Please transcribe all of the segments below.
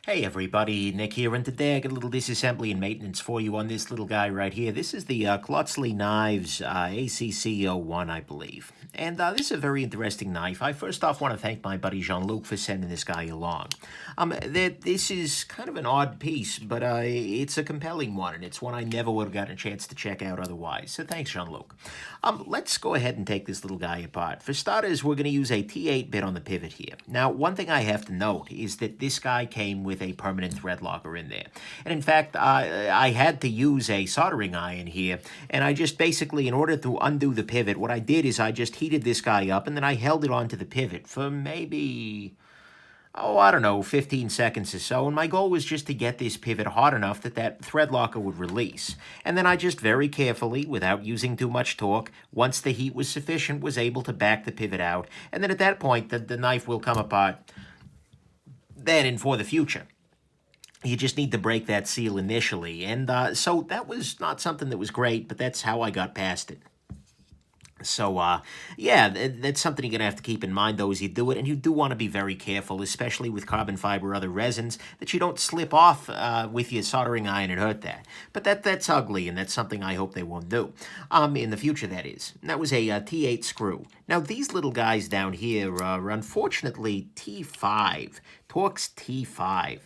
Hey everybody, Nick here, and today I got a little disassembly and maintenance for you on this little guy right here. This is the Klotzli Knives ACC 01, I believe. And this is a very interesting knife. I first off want to thank my buddy Jean-Luc for sending this guy along. This is kind of an odd piece, but it's a compelling one, and it's one I never would have gotten a chance to check out otherwise. So thanks, Jean-Luc. Let's go ahead and take this little guy apart. For starters, we're going to use a T8 bit on the pivot here. Now, one thing I have to note is that this guy came with a permanent thread locker in there. And in fact, I had to use a soldering iron here, and I just basically, in order to undo the pivot, what I did is I just heated this guy up, and then I held it onto the pivot for maybe, I don't know, 15 seconds or so, and my goal was just to get this pivot hot enough that that thread locker would release. And then I just very carefully, without using too much torque, once the heat was sufficient, was able to back the pivot out, and then at that point, the knife will come apart then and for the future. You just need to break that seal initially, and so that was not something that was great, but that's how I got past it. So, yeah, that's something you're going to have to keep in mind, though, as you do it. And you do want to be very careful, especially with carbon fiber or other resins, that you don't slip off with your soldering iron and hurt that. But that's ugly, and that's something I hope they won't do. In the future, that is. And that was a T8 screw. Now, these little guys down here are unfortunately T5. Torx T5.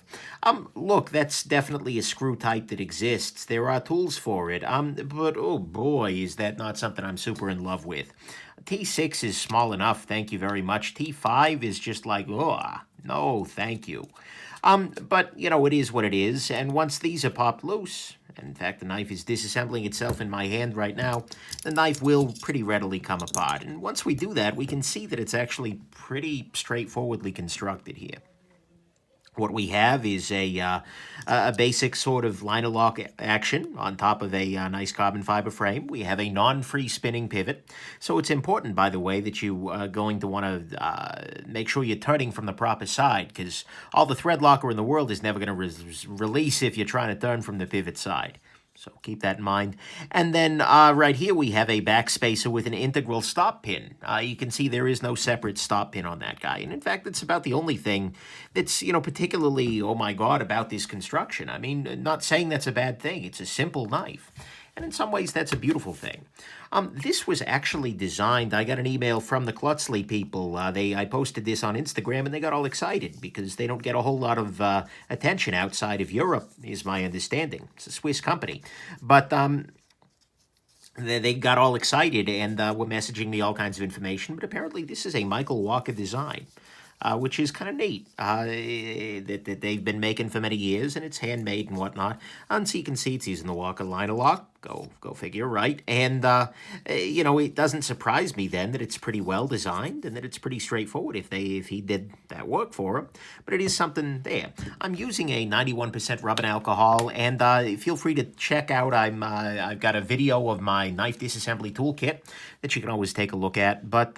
Look, that's definitely a screw type that exists. There are tools for it. But oh boy, is that not something I'm super in love with. T6 is small enough, thank you very much. T5 is just like, oh, no, thank you. But, you know, it is what it is, and once these are popped loose, and in fact the knife is disassembling itself in my hand right now, the knife will pretty readily come apart. And once we do that, we can see that it's actually pretty straightforwardly constructed here. What we have is a basic sort of liner lock action on top of a nice carbon fiber frame. We have a non-free spinning pivot. So it's important, by the way, that you are going to want to make sure you're turning from the proper side, because all the thread locker in the world is never going to release if you're trying to turn from the pivot side. So keep that in mind. And then right here we have a backspacer with an integral stop pin. You can see there is no separate stop pin on that guy. And in fact, it's about the only thing that's, particularly, oh my God, about this construction. I mean, not saying that's a bad thing. It's a simple knife. And in some ways, that's a beautiful thing. This was actually designed, I got an email from the Klotzli people. I posted this on Instagram, and they got all excited because they don't get a whole lot of attention outside of Europe, is my understanding. It's a Swiss company. But they got all excited and were messaging me all kinds of information. But apparently, this is a Michael Walker design. Which is kind of neat, that they've been making for many years, and it's handmade and whatnot. And so you can see it's using the Walker liner lock. Go figure, right? And, it doesn't surprise me then that it's pretty well designed and that it's pretty straightforward if he did that work for him. But it is something there. I'm using a 91% rubbing alcohol, and feel free to check out. I've got a video of my knife disassembly toolkit that you can always take a look at. But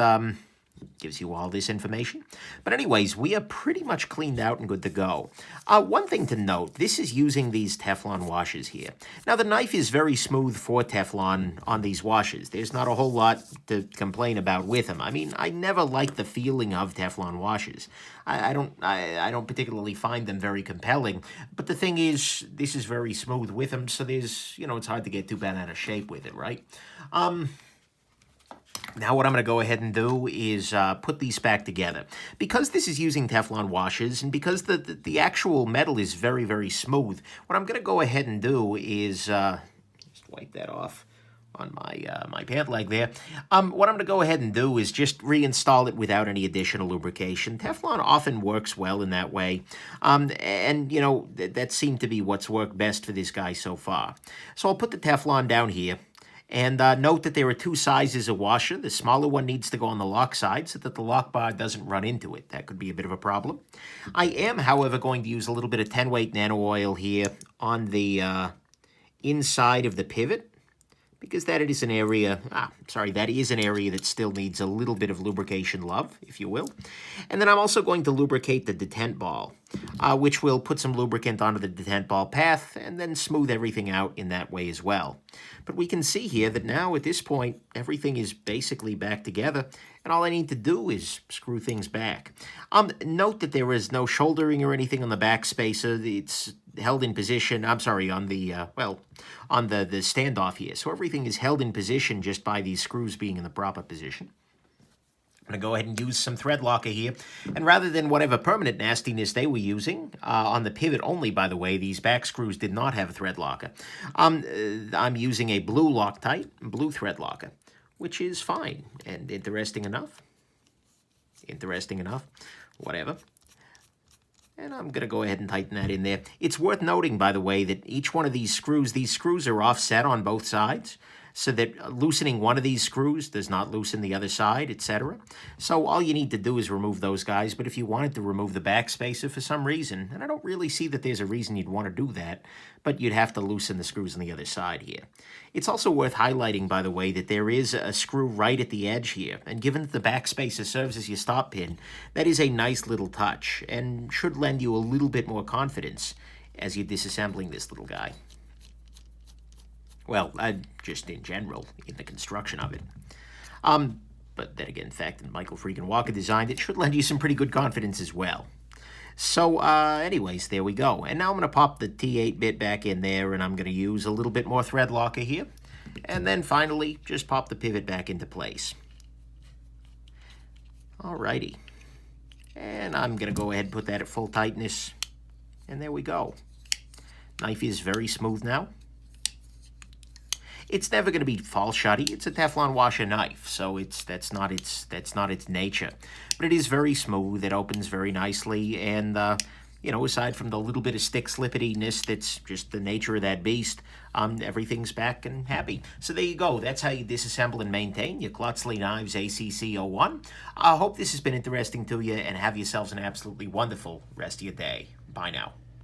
gives you all this information. But anyways, we are pretty much cleaned out and good to go. One thing to note, this is using these Teflon washers here. Now, the knife is very smooth for Teflon on these washers. There's not a whole lot to complain about with them. I mean, I never like the feeling of Teflon washers. I don't particularly find them very compelling. But the thing is, this is very smooth with them, so there's, it's hard to get too bad out of shape with it, right? Now what I'm going to go ahead and do is put these back together. Because this is using Teflon washers, and because the actual metal is very, very smooth, what I'm going to go ahead and do is, just wipe that off on my pant leg there. What I'm going to go ahead and do is just reinstall it without any additional lubrication. Teflon often works well in that way, and that seemed to be what's worked best for this guy so far. So I'll put the Teflon down here. And note that there are two sizes of washer. The smaller one needs to go on the lock side so that the lock bar doesn't run into it. That could be a bit of a problem. I am, however, going to use a little bit of 10-weight nano oil here on the inside of the pivot. because that is an area, that is an area that still needs a little bit of lubrication love, if you will. And then I'm also going to lubricate the detent ball, which will put some lubricant onto the detent ball path and then smooth everything out in that way as well. But we can see here that now at this point, everything is basically back together, and all I need to do is screw things back. Note that there is no shouldering or anything on the back spacer. It's held in position, on the, on the standoff here. So everything is held in position just by these screws being in the proper position. I'm going to go ahead and use some thread locker here. And rather than whatever permanent nastiness they were using, on the pivot only, by the way, these back screws did not have a thread locker. I'm using a blue Loctite, blue thread locker, which is fine and interesting enough. Whatever. And I'm going to go ahead and tighten that in there. It's worth noting, by the way, that each one of these screws are offset on both sides, so that loosening one of these screws does not loosen the other side, etc. So all you need to do is remove those guys, but if you wanted to remove the back spacer for some reason, and I don't really see that there's a reason you'd want to do that, but you'd have to loosen the screws on the other side here. It's also worth highlighting, by the way, that there is a screw right at the edge here, and given that the back spacer serves as your stop pin, that is a nice little touch, and should lend you a little bit more confidence as you're disassembling this little guy. Well, just in general, in the construction of it. But then again, the fact that Michael freaking Walker designed it should lend you some pretty good confidence as well. So, anyways, there we go. And now I'm going to pop the T8 bit back in there, and I'm going to use a little bit more thread locker here. And then finally, just pop the pivot back into place. Alrighty. And I'm going to go ahead and put that at full tightness. And there we go. Knife is very smooth now. It's never going to be fall shutty. It's a Teflon washer knife, so that's not its nature. But it is very smooth. It opens very nicely, and aside from the little bit of stick slipperiness that's just the nature of that beast, everything's back and happy. So there you go. That's how you disassemble and maintain your Klotzli Knives ACC 01. I hope this has been interesting to you, and have yourselves an absolutely wonderful rest of your day. Bye now.